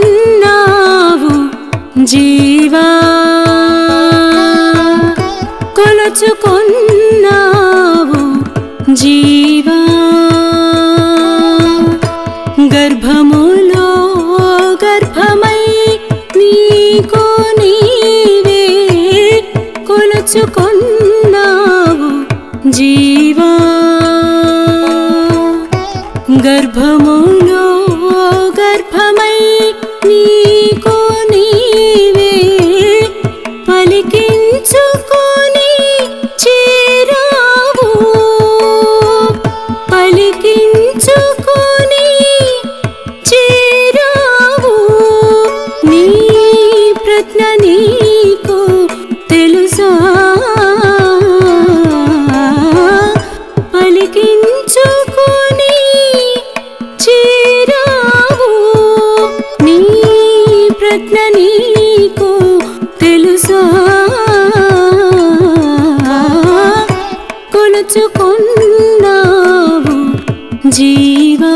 కొలుచుకొన్నావు జీవా కొలుచుకొన్నావు జీవా గర్భములో గర్భమై నీకు నీవే కొలుచుకొన్నావు జీవా గర్భములో గర్భమై నీకు నీవే పలికించుకొని చేరావు పలికించుకొని చేరావు నీ ప్రజ్ఞ నీకు తెలుసా పలికించుకొని చేరావు నీ ప్రజ్ఞ నీకు తెలుసా కొలుచుకొన్నావు జీవా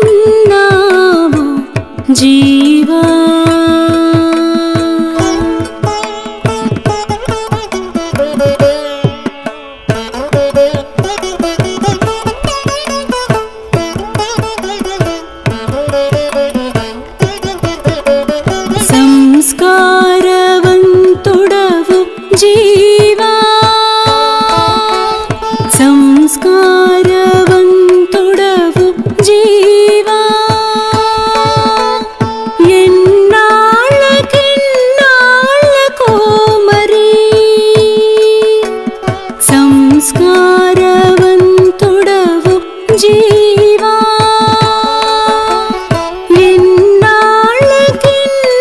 కొలుచుకొన్నావు జీవా సంస్కారవంతుడవు జీవా సంస్కారవంతుడవు జీవా ఎన్నాళ్ళకెన్నాళ్ళకో మరి సంస్కారవంతుడవు జీవా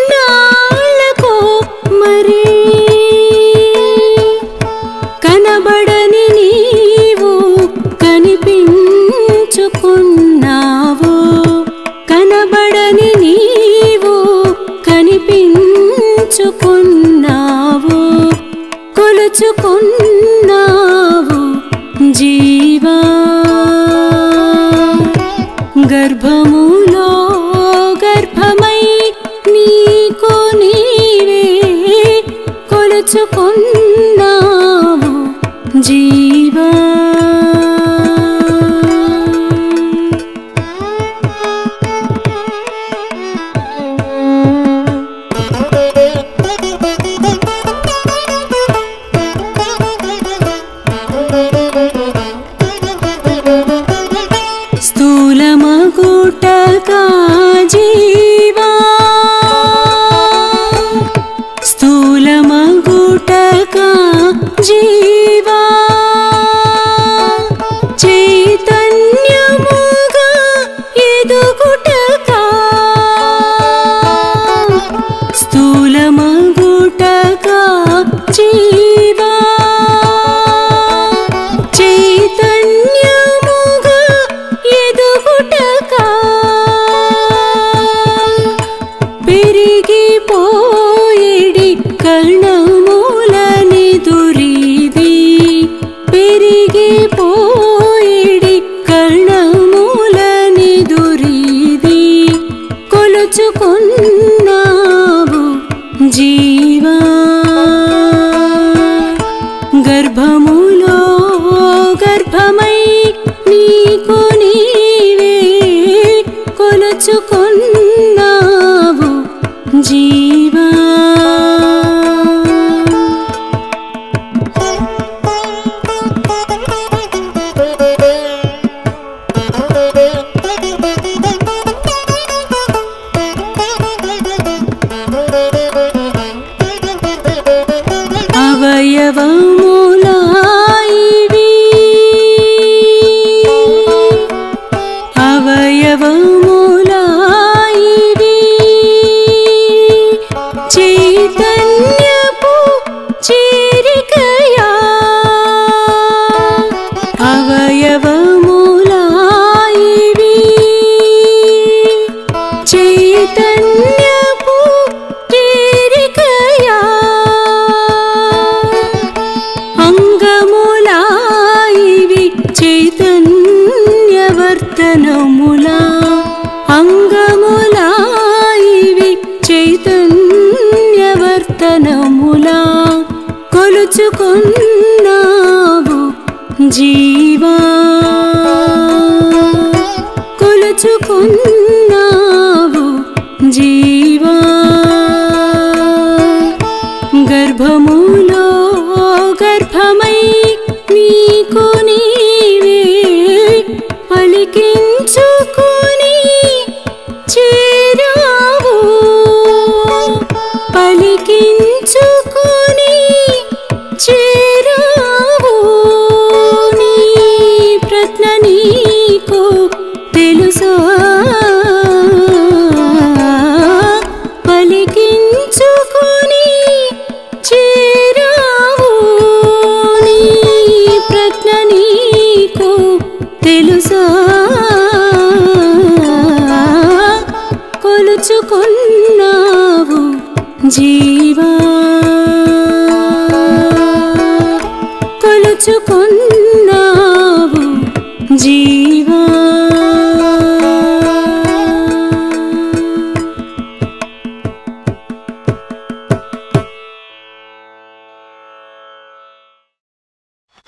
ఎన్నాళ్ళకెన్నాళ్ళకో మరి కనబడని నీవు కనిపించుకున్నావు కనబడని నీవు కనిపించుకున్నావు కొలుచుకున్నావు జీవా గర్భములో గర్భమై నీకు నీవే కొలుచుకున్నావు జీవా స్థూలమగుటకా జీవా స్థూలమగుటకా జీవా చైతన్యముగా ఎదుగుటకా స్థూలమగుటకా జీవా చైతన్యముగా ఎదుగుటకా పెరిగిపోయేడి కర్ణమూలనిదురిది పెరిగిపోయేడి కర్ణమూలనిదురిది కొలుచుకున్నావు జీవా గర్భములో గర్భమై నీకు నీవే కొలుచుకున్నావు జీవా అవయవములాయివి అవయవములాయివి చైతన్యపు చేరికయా అవయవములాయివి గర్భములా కొలుచుకున్నావు జీవా కొలుచుకున్నావు జీవా గర్భములో గర్భమై నీకు నీవే పలికించుకుని చేరావు పలికించుకుని చేరావు నీ ప్రజ్ఞ నీకు తెలుసా పలికించుకుని చేరావు నీ ప్రజ్ఞ నీకు తెలుసా కొలుచుకున్నావు జీవా కొలుచుకున్నావు జీవా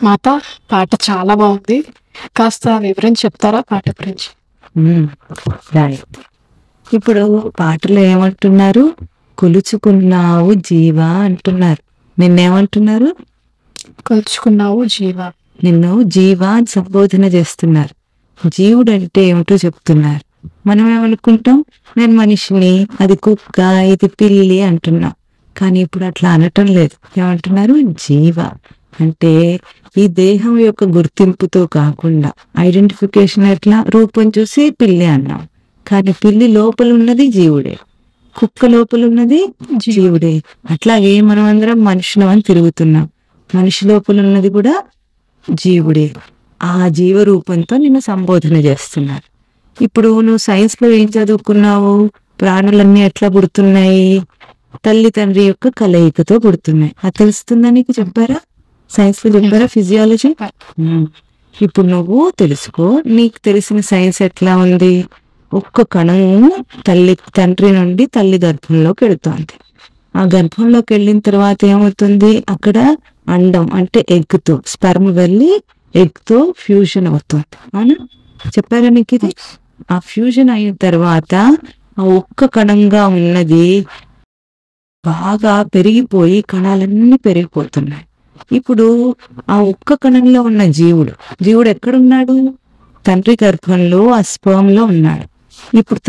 మాత, పాట చాలా బాగుంది. కాస్త వివరించి చెప్తారా పాట గురించి? రైట్. ఇప్పుడు పాటలో ఏమంటున్నారు? కొలుచుకున్నావు జీవా అంటున్నారు. నిన్నేమంటున్నారు? కొలుచుకున్నావు జీవా. నిన్ను జీవా అని సంబోధన చేస్తున్నారు. జీవుడు అంటే ఏమిటో చెప్తున్నారు. మనం ఏమనుకుంటాం? నేను మనిషిని, అది కుక్క, ఇది పిల్లి అంటున్నాం. కానీ ఇప్పుడు అట్లా అనటం లేదు. ఏమంటున్నారు? జీవ అంటే ఈ దేహం యొక్క గుర్తింపుతో కాకుండా ఐడెంటిఫికేషన్ ఎట్లా? రూపం చూసి పిల్లి అన్నాం. కానీ పిల్లి లోపల ఉన్నది జీవుడే, కుక్క లోపల ఉన్నది జీవుడే. అట్లాగే మనం అందరం మనుషులం అని తిరుగుతున్నాం. మనిషి లోపల ఉన్నది కూడా జీవుడే. ఆ జీవ రూపంతో నిన్ను సంబోధన చేస్తున్నారు. ఇప్పుడు నువ్వు సైన్స్ లో ఏం చదువుకున్నావు? ప్రాణులన్నీ ఎట్లా పుడుతున్నాయి? తల్లి తండ్రి యొక్క కలయికతో పుడుతున్నాయి. అది తెలుస్తుందా నీకు? చెప్పారా? సైన్స్ లో చెప్పారా? ఫిజియాలజీ. ఇప్పుడు నువ్వు తెలుసుకో. నీకు తెలిసిన సైన్స్ ఎట్లా ఉంది? ఒక్క కణము తండ్రి నుండి తల్లి గర్భంలోకి వెళుతోంది. ఆ గర్భంలోకి వెళ్ళిన తర్వాత ఏమవుతుంది? అక్కడ అండం అంటే ఎగ్ తో స్పెర్మ్ వెళ్ళి ఎగ్ తో ఫ్యూజన్ అవుతుంది. అవునా? చెప్పారా నీకు ఇది? ఆ ఫ్యూజన్ అయిన తర్వాత ఆ ఒక్క కణంగా ఉన్నది బాగా పెరిగిపోయి కణాలన్నీ పెరిగిపోతున్నాయి. ఇప్పుడు ఆ ఒక్క కణంలో ఉన్న జీవుడు ఎక్కడున్నాడు? తండ్రి గర్భంలో ఆ స్పర్మ్ లో ఉన్నాడు. ఇప్పుడు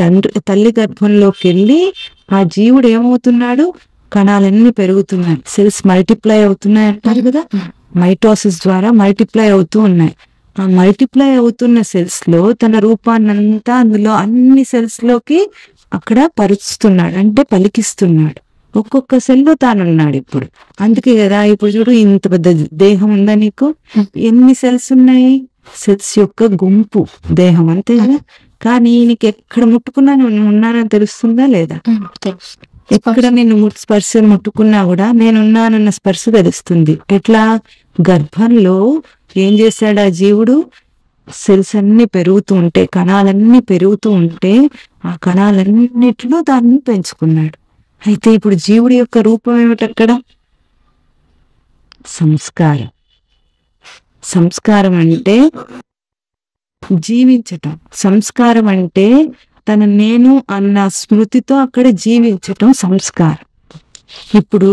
తల్లి గర్భంలోకి వెళ్ళి ఆ జీవుడు ఏమవుతున్నాడు? కణాలన్నీ పెరుగుతున్నాయి, సెల్స్ మల్టిప్లై అవుతున్నాయి అంటారు కదా. మైటోసిస్ ద్వారా మల్టిప్లై అవుతూ ఉన్నాయి. ఆ మల్టిప్లై అవుతున్న సెల్స్ లో తన రూపాన్నంతా అందులో అన్ని సెల్స్ లోకి అక్కడ పరుస్తున్నాడు, అంటే పలికిస్తున్నాడు. ఒక్కొక్క సెల్లో తానున్నాడు ఇప్పుడు. అందుకే కదా ఇప్పుడు చూడు, ఇంత పెద్ద దేహం ఉందా నీకు? ఎన్ని సెల్స్ ఉన్నాయి? సెల్స్ యొక్క గుంపు దేహం, అంతే కదా. కానీ నీకు ఎక్కడ ముట్టుకున్నా నువ్వు ఉన్నానని తెలుస్తుందా లేదా? ఎక్కడ నేను స్పర్శ ముట్టుకున్నా కూడా నేనున్నానన్న స్పర్శ తెలుస్తుంది. ఎట్లా? గర్భంలో ఏం చేశాడు ఆ జీవుడు? సెల్స్ అన్ని పెరుగుతూ ఉంటే, కణాలన్నీ పెరుగుతూ ఉంటే ఆ కణాలన్నిటిలో దాన్ని పెంచుకున్నాడు. అయితే ఇప్పుడు జీవుడి యొక్క రూపం ఏమిటి అక్కడ? సంస్కారం. సంస్కారం అంటే జీవించటం. సంస్కారం అంటే తన నేను అన్న స్మృతితో అక్కడ జీవించటం సంస్కారం. ఇప్పుడు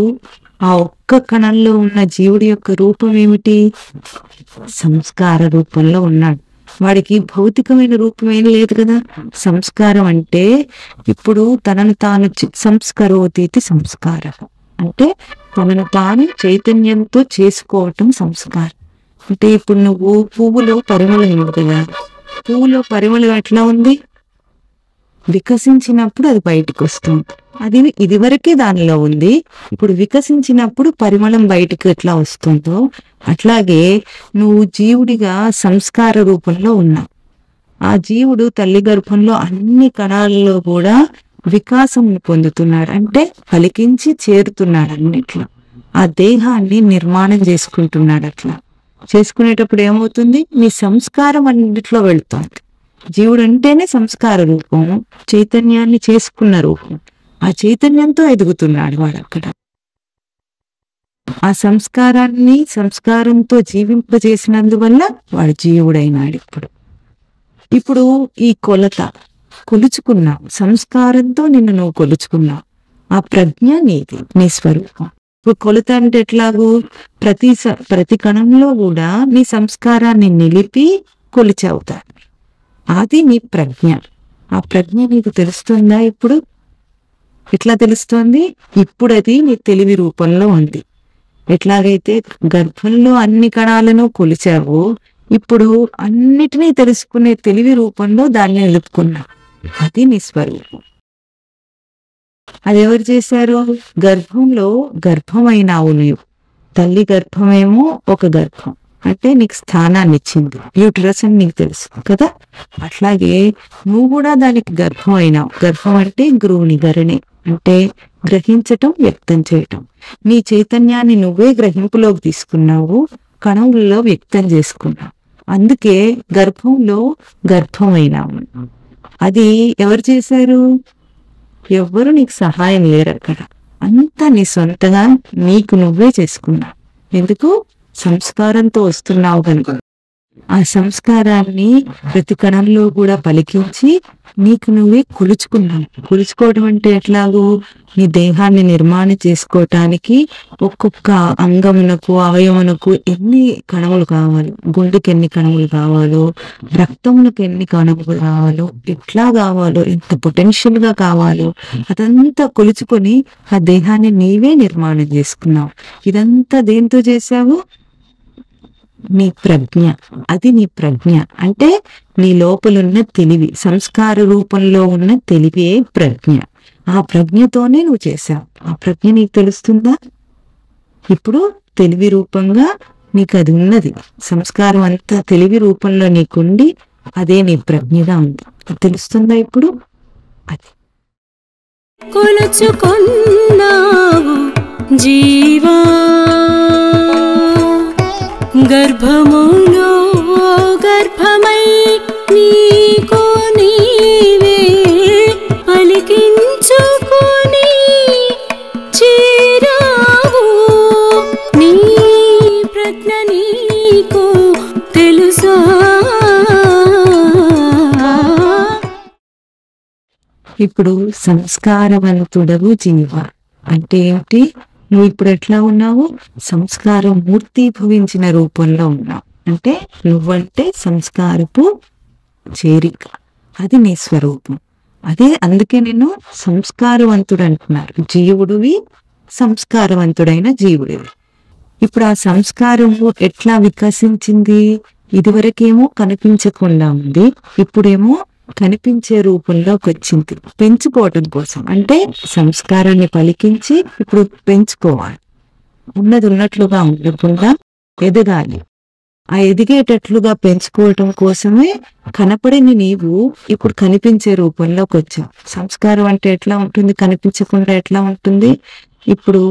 ఆ ఒక్క కణంలో ఉన్న జీవుడి యొక్క రూపం ఏమిటి? సంస్కార రూపంలో ఉన్నాడు. వాడికి భౌతికమైన రూపం ఏం లేదు కదా. సంస్కారం అంటే ఇప్పుడు తనను తాను సంస్కరోతి సంస్కారం అంటే తనను తాను చైతన్యంతో చేసుకోవటం సంస్కారం. అంటే ఇప్పుడు నువ్వు పువ్వులో పరిమళం ఉంది కదా, పువ్వులో పరిమళం ఎట్లా ఉంది? వికసించినప్పుడు అది బయటకు వస్తుంది. అది ఇదివరకే దానిలో ఉంది, ఇప్పుడు వికసించినప్పుడు పరిమళం బయటకు ఎట్లా వస్తుందో అట్లాగే నువ్వు జీవుడిగా సంస్కార రూపంలో ఉన్నావు. ఆ జీవుడు తల్లి గర్భంలో అన్ని కణాలలో కూడా వికాసం పొందుతున్నాడు, అంటే పలికించి చేరుతున్నాడు అన్నిట్లో. ఆ దేహాన్ని నిర్మాణం చేసుకుంటున్నాడు. అట్లా చేసుకునేటప్పుడు ఏమవుతుంది? నీ సంస్కారం అన్నిట్లో వెళుతుంది. జీవుడు అంటేనే సంస్కార రూపం, చైతన్యాన్ని చేసుకున్న రూపం. ఆ చైతన్యంతో ఎదుగుతున్నాడు వాడు అక్కడ. ఆ సంస్కారంతో జీవింపజేసినందువల్ల వాడు జీవుడైనాడు. ఇప్పుడు ఈ కొలుచుకున్నావు, సంస్కారంతో నిన్ను నువ్వు కొలుచుకున్నావు. ఆ ప్రజ్ఞ నీది, నీ స్వరూపం. ఇప్పుడు కొలత అంటే ఎట్లాగూ ప్రతి కణంలో కూడా నీ సంస్కారాన్ని నిలిపి కొలిచవుతాడు. అది నీ ప్రజ్ఞ. ఆ ప్రజ్ఞ నీకు తెలుస్తుందా? ఇప్పుడు ఎట్లా తెలుస్తోంది? ఇప్పుడు అది నీ తెలివి రూపంలో ఉంది. ఎట్లాగైతే గర్భంలో అన్ని కణాలను కొలిచావో, ఇప్పుడు అన్నిటినీ తెలుసుకునే తెలివి రూపంలో దాన్ని నిలుపుకున్నావు. అది నీ స్వరూపం. అది ఎవరు చేశారు? గర్భంలో గర్భమైనావు నీవు. తల్లి గర్భమేమో ఒక గర్భం, అంటే నీకు స్థానాన్ని ఇచ్చింది. యూటరస్ అని నీకు తెలుసు కదా. అట్లాగే నువ్వు కూడా దానికి గర్భం అయినావు. గర్భం అంటే గరిణి, అంటే గ్రహించటం, వ్యక్తం చేయటం. నీ చైతన్యాన్ని నువ్వే గ్రహింపులోకి తీసుకున్నావు, కణంలో వ్యక్తం చేసుకున్నావు. అందుకే గర్భంలో గర్భమైనావు. అది ఎవరు చేశారు? ఎవ్వరు నీకు సహాయం లేరు అక్కడ. అంతా నీ సొంతగా నీకు నువ్వే చేసుకున్నావు. ఎందుకు? సంస్కారంతో వస్తున్నావు కనుక. ఆ సంస్కారాన్ని ప్రతి కణంలో కూడా పలికించి నీకు నువ్వే కొలుచుకున్నావు. కొలుచుకోవడం అంటే ఎట్లాగూ నీ దేహాన్ని నిర్మాణం చేసుకోవటానికి ఒక్కొక్క అంగమునకు, అవయవమునకు ఎన్ని కణములు కావాలో, గుండెకి ఎన్ని కణములు కావాలో, రక్తమునకు ఎన్ని కణములు కావాలో, ఎట్లా కావాలో, ఎంత పొటెన్షియల్ గా కావాలో అదంతా కొలుచుకొని ఆ దేహాన్ని నీవే నిర్మాణం చేసుకున్నావు. ఇదంతా దేంతో చేశావు? నీ ప్రజ్ఞ. అది నీ ప్రజ్ఞ అంటే నీ లోపలున్న తెలివి, సంస్కార రూపంలో ఉన్న తెలివే ప్రజ్ఞ. ఆ ప్రజ్ఞతోనే నువ్వు చేశావు. ఆ ప్రజ్ఞ నీకు తెలుస్తుందా? ఇప్పుడు తెలివి రూపంగా నీకు అది ఉన్నది. సంస్కారం అంతా తెలివి రూపంలో నీకుండి అదే నీ ప్రజ్ఞగా ఉంది. తెలుస్తుందా ఇప్పుడు? అది కొలుచుకున్నావు జీవా, గర్భములో గర్భమై నీకు నీవే పలికించుకుని చేరావు. నీ ప్రజ్ఞ నీకు తెలుసా? ఇప్పుడు సంస్కారవంతుడవు జీవ అంటే ఏమిటి? నువ్వు ఇప్పుడు ఎట్లా ఉన్నావు? సంస్కారం మూర్తిభవించిన రూపంలో ఉన్నావు. అంటే నువ్వంటే సంస్కారపు చేరిక, అది నీ స్వరూపం. అదే అందుకే నేను సంస్కారవంతుడు అంటున్నారు. జీవుడివి, సంస్కారవంతుడైన జీవుడివి. ఇప్పుడు ఆ సంస్కారము ఎట్లా వికసించింది? ఇదివరకేమో కనిపించకుండా ఉంది, ఇప్పుడేమో కనిపించే రూపంలోకి వచ్చింది. పెంచుకోవటం కోసం, అంటే సంస్కారాన్ని పలికించి ఇప్పుడు పెంచుకోవాలి. ఉన్నది ఉన్నట్లుగా ఉండకుండా ఎదగాలి. ఆ ఎదిగేటట్లుగా పెంచుకోవటం కోసమే కనపడని నీవు ఇప్పుడు కనిపించే రూపంలోకి వచ్చావు. సంస్కారం అంటే ఎట్లా ఉంటుంది? కనిపించకుండా ఎట్లా ఉంటుంది? ఇప్పుడు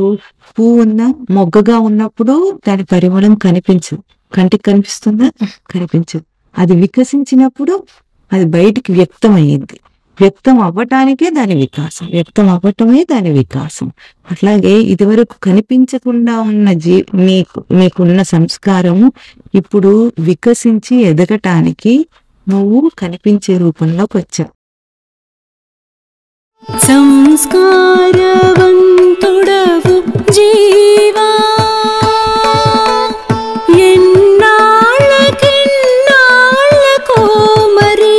పువ్వు ఉందా, మొగ్గగా ఉన్నప్పుడు దాని పరిమళం కనిపించదు. కంటికి కనిపిస్తుందా? కనిపించదు. అది వికసించినప్పుడు అది బయటికి వ్యక్తం అయ్యింది. వ్యక్తం అవ్వటానికే దాని వికాసం, వ్యక్తం అవ్వటమే దాని వికాసం. అట్లాగే ఇదివరకు కనిపించకుండా ఉన్న నీకున్న సంస్కారము ఇప్పుడు వికసించి ఎదగటానికి నువ్వు కనిపించే రూపంలోకి వచ్చావు. సంస్కారవంతుడవు జీవా, ఎన్నాళ్ళకెన్నాళ్ళకో మరి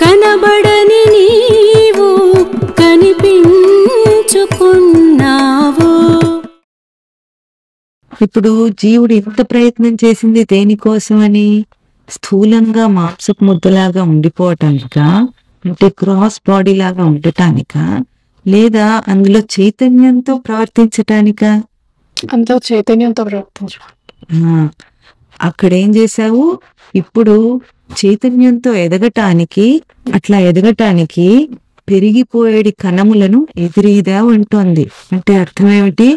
కనబడని నీవు కనిపించుకున్నావు. ఇప్పుడు జీవుడు ఎంత ప్రయత్నం చేసింది దేనికోసమని? స్థూలంగా మాంసపు ముద్దలాగా ఉండిపోవటానికా, అంటే క్రాస్ బాడీ లాగా ఉండటానికా, లేదా అందులో చైతన్యంతో ప్రవర్తించటానికా? అంతా చైతన్యంతో ప్రవర్తించాలి. అక్కడేం చేశావు? ఇప్పుడు చైతన్యంతో ఎదగటానికి, అట్లా ఎదగటానికి పెరిగిపోయేడి కణములను ఎదిరీదా ఉంటుంది. అంటే అర్థం ఏమిటి?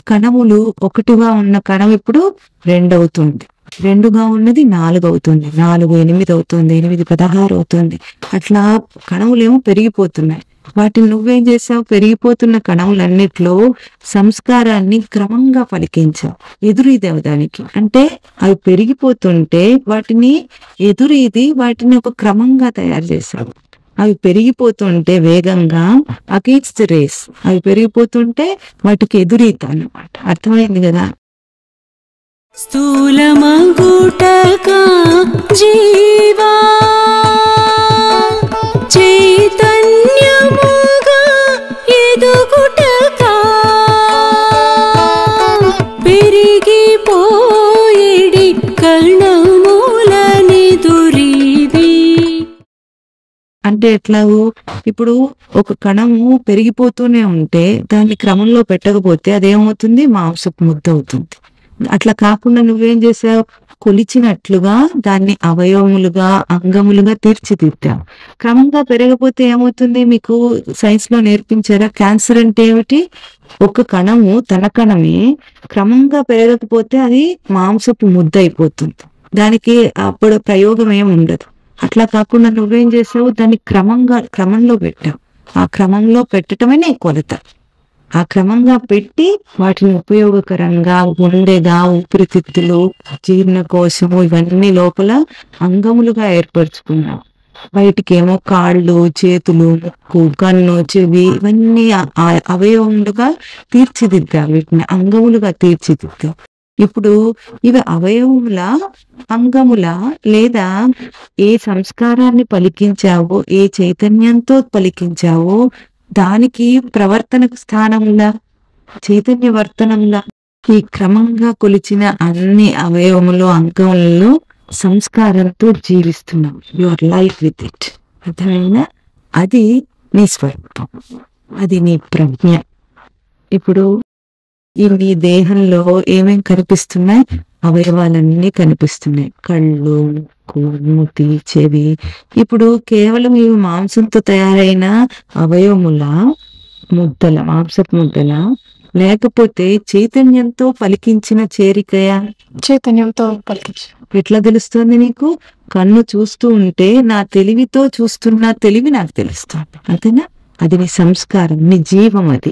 కణములు ఒకటిగా ఉన్న కణం ఇప్పుడు 2 అవుతుంది, 2గా ఉన్నది 4 అవుతుంది, 4 8 అవుతుంది, 8 16 అవుతుంది. అట్లా కణములేమో పెరిగిపోతున్నాయి. వాటిని నువ్వేం చేసావు? పెరిగిపోతున్న కణములన్నిట్లో సంస్కారాన్ని క్రమంగా పలికించావు, ఎదురీదావు దానికి. అంటే అవి పెరిగిపోతుంటే వాటిని ఎదురీది వాటిని ఒక క్రమంగా తయారు చేశావు. అవి పెరిగిపోతుంటే వేగంగా అగెయిన్స్ట్ రేస్, అవి పెరిగిపోతుంటే వాటికి ఎదురీత అన్నమాట. అర్థమైంది కదా? స్థూలమగుటకా జీవా చైతన్యముగా ఎదుగుటకా పెరిగిపోయేడి కణములనిదురిది. అంటే ఎట్లాగూ? ఇప్పుడు ఒక కణము పెరిగిపోతూనే ఉంటే దాన్ని క్రమంలో పెట్టకపోతే అదేమవుతుంది? మాంసపు ముద్ద అవుతుంది. అట్లా కాకుండా నువ్వేం చేసావు? కొలిచినట్లుగా దాన్ని అవయవములుగా అంగములుగా తీర్చిదిద్దావు. క్రమంగా పెరగపోతే ఏమవుతుంది? మీకు సైన్స్ లో నేర్పించారా? క్యాన్సర్ అంటే ఏమిటి? ఒక కణము తన కణమే క్రమంగా పెరగకపోతే అది మాంసపు ముద్ద అయిపోతుంది. దానికి అప్పుడు ప్రయోగం ఏమి ఉండదు. అట్లా కాకుండా నువ్వేం చేసావు? దాన్ని క్రమంలో పెట్టావు. ఆ క్రమంలో పెట్టడమే నీ కొలత. ఆ క్రమంగా పెట్టి వాటిని ఉపయోగకరంగా గుండెగా, ఊపిరితిత్తులు, జీర్ణకోశము ఇవన్నీ లోపల అంగములుగా ఏర్పరచుకున్నావు. బయటికేమో కాళ్ళు, చేతులు, ముక్కు, కన్ను, చెవి ఇవన్నీ అవయవములుగా తీర్చిదిద్దావు. వీటిని అంగములుగా తీర్చిదిద్దావు. ఇప్పుడు ఇవి అవయవముల, అంగముల, లేదా ఏ సంస్కారాన్ని పలికించావో, ఏ చైతన్యంతో పలికించావో దానికి ప్రవర్తనకు స్థానములా, చైతన్యవర్తనములా ఈ క్రమంగా కొలిచిన అన్ని అవయవములు, అంగములలో సంస్కారంతో జీవిస్తున్నాం. Your life with it. అర్థమైనా? అది నీ స్వరూపం, అది నీ ప్రజ్ఞ. ఇప్పుడు ఈ నీ దేహంలో ఏమేం కనిపిస్తున్నాయి? అవయవాలన్నీ కనిపిస్తున్నాయి. కళ్ళు, ముక్కు, మూతి, చెవి. ఇప్పుడు కేవలం ఇవి మాంసంతో తయారైన అవయవముల ముద్దల, మాంసపు ముద్దల, లేకపోతే చైతన్యంతో పలికించిన చేరికయా? చైతన్యంతో పలికించు. ఎట్లా తెలుస్తుంది నీకు? కన్ను చూస్తూ ఉంటే నా తెలివితో చూస్తున్న తెలివి నాకు తెలుస్తుంది. అంతేనా? అది నీ సంస్కారం, నీ జీవం అది.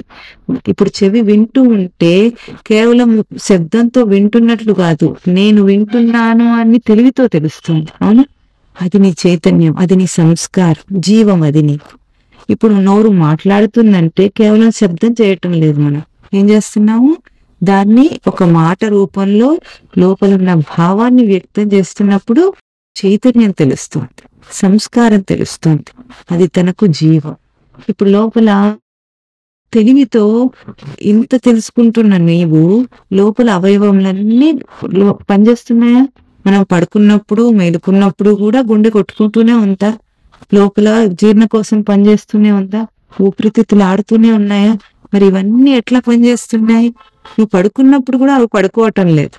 ఇప్పుడు చెవి వింటూ ఉంటే కేవలం శబ్దంతో వింటున్నట్లు కాదు, నేను వింటున్నాను అని తెలివితో తెలుస్తుంది. అవునా? అది నీ చైతన్యం, అది నీ సంస్కారం, జీవం అది నీకు. ఇప్పుడు నోరు మాట్లాడుతుందంటే కేవలం శబ్దం చేయటం లేదు. మనం ఏం చేస్తున్నాము? దాన్ని ఒక మాట రూపంలో లోపల ఉన్న భావాన్ని వ్యక్తం చేస్తున్నప్పుడు చైతన్యం తెలుస్తుంది, సంస్కారం తెలుస్తుంది. అది తనకు జీవం. ఇప్పుడు లోపల తెలివితో ఇంత తెలుసుకుంటున్న నీవు లోపల అవయవములన్నీ పనిచేస్తున్నాయా? మనం పడుకున్నప్పుడు, మేలుకున్నప్పుడు కూడా గుండె కొట్టుకుంటూనే ఉందా? లోపల జీర్ణ కోసం పనిచేస్తూనే ఉందా? ఊపిరితిత్తులు ఆడుతూనే ఉన్నాయా? మరి ఇవన్నీ ఎట్లా పనిచేస్తున్నాయి? నువ్వు పడుకున్నప్పుడు కూడా అవి పడుకోవటం లేదు.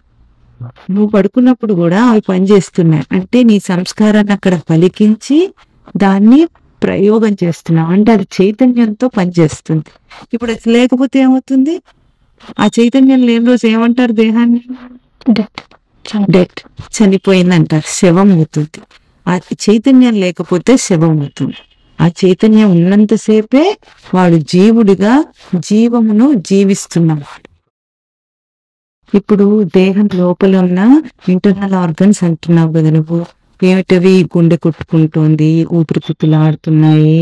నువ్వు పడుకున్నప్పుడు కూడా అవి పనిచేస్తున్నాయి. అంటే నీ సంస్కారాన్ని అక్కడ పలికించి దాన్ని ప్రయోగం చేస్తున్నావు. అంటే అది చైతన్యంతో పనిచేస్తుంది. ఇప్పుడు అది లేకపోతే ఏమవుతుంది? ఆ చైతన్యం లేని రోజు ఏమంటారు? దేహాన్ని డెత్, చనిపోయింది అంటారు, శవం అవుతుంది. ఆ చైతన్యం లేకపోతే శవం అవుతుంది. ఆ చైతన్యం ఉన్నంతసేపే వాడు జీవుడిగా జీవమును జీవిస్తున్నవాడు. ఇప్పుడు దేహం లోపల ఉన్న ఇంటర్నల్ ఆర్గన్స్ అంటున్నావు కదా నువ్వు. ఏమిటవి? గుండె కొట్టుకుంటోంది, ఊపిరితిత్తులు ఆడుతున్నాయి,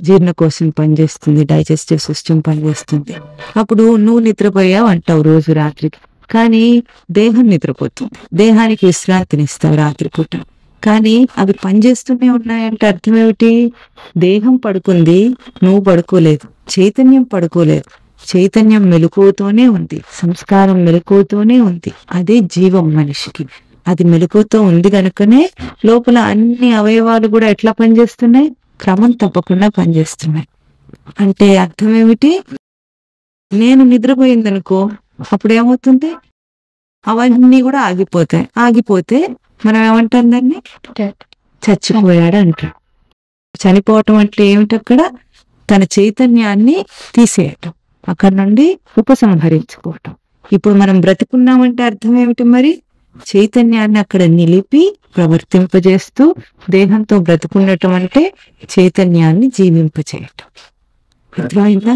జీర్ణకోశం పనిచేస్తుంది, డైజెస్టివ్ సిస్టమ్ పనిచేస్తుంది. అప్పుడు నువ్వు నిద్రపోయావు అంటావు రోజు రాత్రికి, కానీ దేహం నిద్రపోతుంది. దేహానికి విశ్రాంతినిస్తావు రాత్రిపూట, కానీ అవి పనిచేస్తూనే ఉన్నాయంటే అర్థం ఏమిటి? దేహం పడుకుంది, నువ్వు పడుకోలేదు. చైతన్యం పడుకోలేదు. చైతన్యం మెలకువతోనే ఉంది, సంస్కారం మెలకువతోనే ఉంది. అదే జీవం మనిషికి. అది మెలకువతో ఉంది కనుకనే లోపల అన్ని అవయవాలు కూడా ఎట్లా పనిచేస్తున్నాయి? క్రమం తప్పకుండా పనిచేస్తున్నాయి. అంటే అర్థం ఏమిటి? నేను నిద్రపోయిందనుకో, అప్పుడు ఏమవుతుంది? అవన్నీ కూడా ఆగిపోతాయి. ఆగిపోతే మనం ఏమంటాం? దాన్ని చచ్చిపోయాడు అంటాం. చనిపోవటం అంటే ఏమిటి? అక్కడ తన చైతన్యాన్ని తీసేయటం, అక్కడ నుండి ఉపసంహరించుకోవటం. ఇప్పుడు మనం బ్రతికున్నామంటే అర్థం ఏమిటి మరి? చైతన్యాన్ని అక్కడ నిలిపి ప్రవర్తింపజేస్తూ దేహంతో బ్రతుకుండటం అంటే చైతన్యాన్ని జీవింపచేయటం. అర్థమైందా?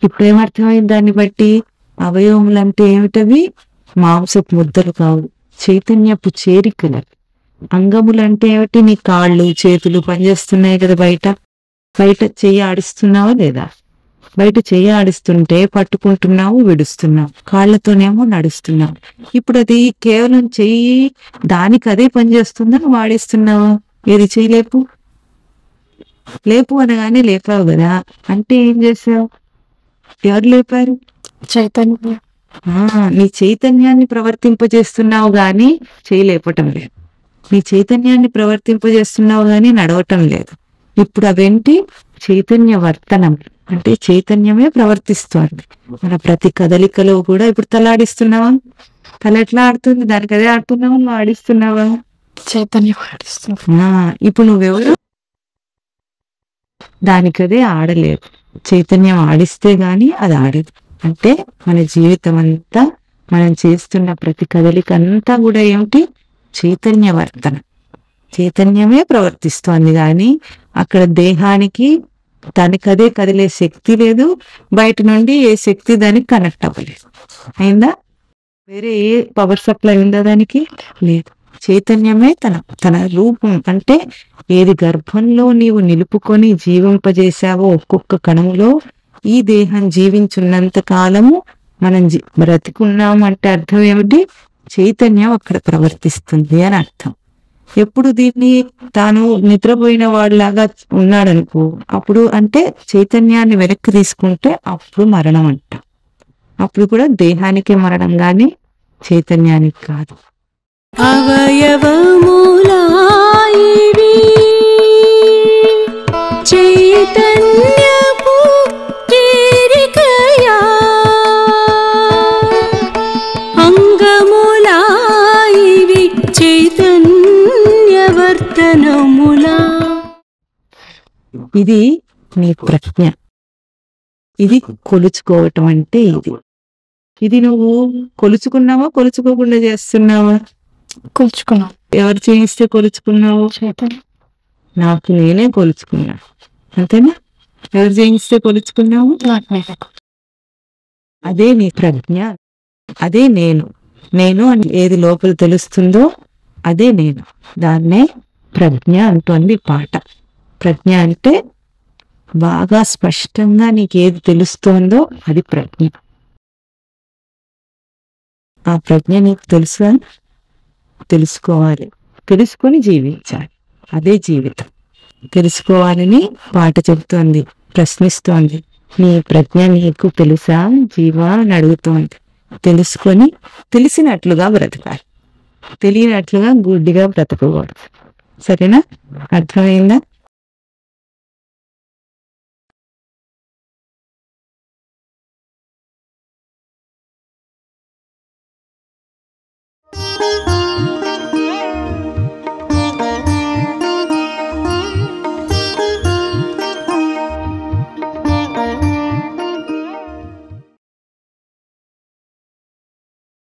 ఇప్పుడు ఏమర్థమైంది దాన్ని బట్టి? అవయవములు అంటే ఏమిటవి? మాంసపు ముద్దలు కావు, చైతన్యపు చేరికలు. అంగములు అంటే ఏమిటి? నీ కాళ్ళు చేతులు పనిచేస్తున్నాయి కదా. బయట చెయ్యి ఆడిస్తున్నావా లేదా? బయట చెయ్యి ఆడిస్తుంటే పట్టుకుంటున్నావు, విడుస్తున్నావు. కాళ్ళతోనేమో నడుస్తున్నావు. ఇప్పుడు అది కేవలం చెయ్యి దానికి అదే పని చేస్తుందా, నువ్వు ఆడిస్తున్నావా? ఏది చెయ్యి లేపు అనగానే లేపావు కదా, అంటే ఏం చేసావు? ఎవరు లేపారు? చైతన్యం. నీ చైతన్యాన్ని ప్రవర్తింపజేస్తున్నావు గాని చేయలేపటం లేదు. నీ చైతన్యాన్ని ప్రవర్తింపజేస్తున్నావు గాని నడవటం లేదు. ఇప్పుడు అవేంటి? చైతన్య వర్తనం అంటే చైతన్యమే ప్రవర్తిస్తోంది. మన ప్రతి కదలికలో కూడా ఇప్పుడు తలాడిస్తున్నావా? తల ఎట్లా ఆడుతుంది? దానికి అదే ఆడుతున్నావా, నువ్వు ఆడిస్తున్నావా? చైతన్యం ఆడిస్తుంది. ఇప్పుడు నువ్వెవరు? దానికదే ఆడలేదు. చైతన్యం ఆడిస్తే గాని అది ఆడదు. అంటే మన జీవితం అంతా మనం చేస్తున్న ప్రతి కదలిక అంతా కూడా ఏమిటి? చైతన్య వర్తన. చైతన్యమే ప్రవర్తిస్తోంది కానీ అక్కడ దేహానికి దానికదే కదిలే శక్తి లేదు. బయట నుండి ఏ శక్తి దానికి కనెక్ట్ అవ్వలేదు. అయిందా? వేరే ఏ పవర్ సప్లై ఉందా దానికి? లేదు. చైతన్యమే తన రూపం. అంటే ఏది గర్భంలో నీవు నిలుపుకొని జీవింపజేశావో ఒక్కొక్క కణములో, ఈ దేహం జీవించున్నంత కాలము మనం బ్రతికున్నాము అంటే అర్థం ఏమిటి? చైతన్యం అక్కడ ప్రవర్తిస్తుంది అని అర్థం. ఎప్పుడు దీన్ని తాను నిద్రపోయిన వాడిలాగా ఉన్నాడనుకో, అప్పుడు అంటే చైతన్యాన్ని వెనక్కి తీసుకుంటే అప్పుడు మరణం అంట. అప్పుడు కూడా దేహానికి మరణం గాని చైతన్యానికి కాదు. అవయవములాయివి చైతన్యపు చేరికయా అంగములాయివి చైతన్యవర్తనములా. ఇది నీ ప్రజ్ఞ. ఇది కొలుచుకోవటం అంటే ఇది నువ్వు కొలుచుకున్నావా, కొలుచుకోకుండా చేస్తున్నావా? కొలుచుకున్నాం. ఎవరు చేయిస్తే కొలుచుకున్నావు? చైతన్యం. నాకు నేనే కొలుచుకున్నా, అంతేనా? ఎవరు చేయిస్తే కొలుచుకున్నావు? నాకు నేనే. అదే నీ ప్రజ్ఞ. అదే నేను అని ఏది లోపల తెలుస్తుందో అదే నేను. దాన్నే ప్రజ్ఞ అంటోంది పాట. ప్రజ్ఞ అంటే బాగా స్పష్టంగా నీకు ఏది తెలుస్తోందో అది ప్రజ్ఞ. ఆ ప్రజ్ఞ నీకు తెలుసా? తెలుసుకోవాలి, తెలుసుకొని జీవించాలి. అదే జీవితం. తెలుసుకోవాలని పాట చెబుతోంది, ప్రశ్నిస్తోంది. నీ ప్రజ్ఞ నీకు తెలుసా జీవా అని అడుగుతోంది. తెలుసుకొని తెలిసినట్లుగా బ్రతకాలి, తెలియనట్లుగా గుడ్డిగా బ్రతకకూడదు. సరేనా? అర్థమైందా?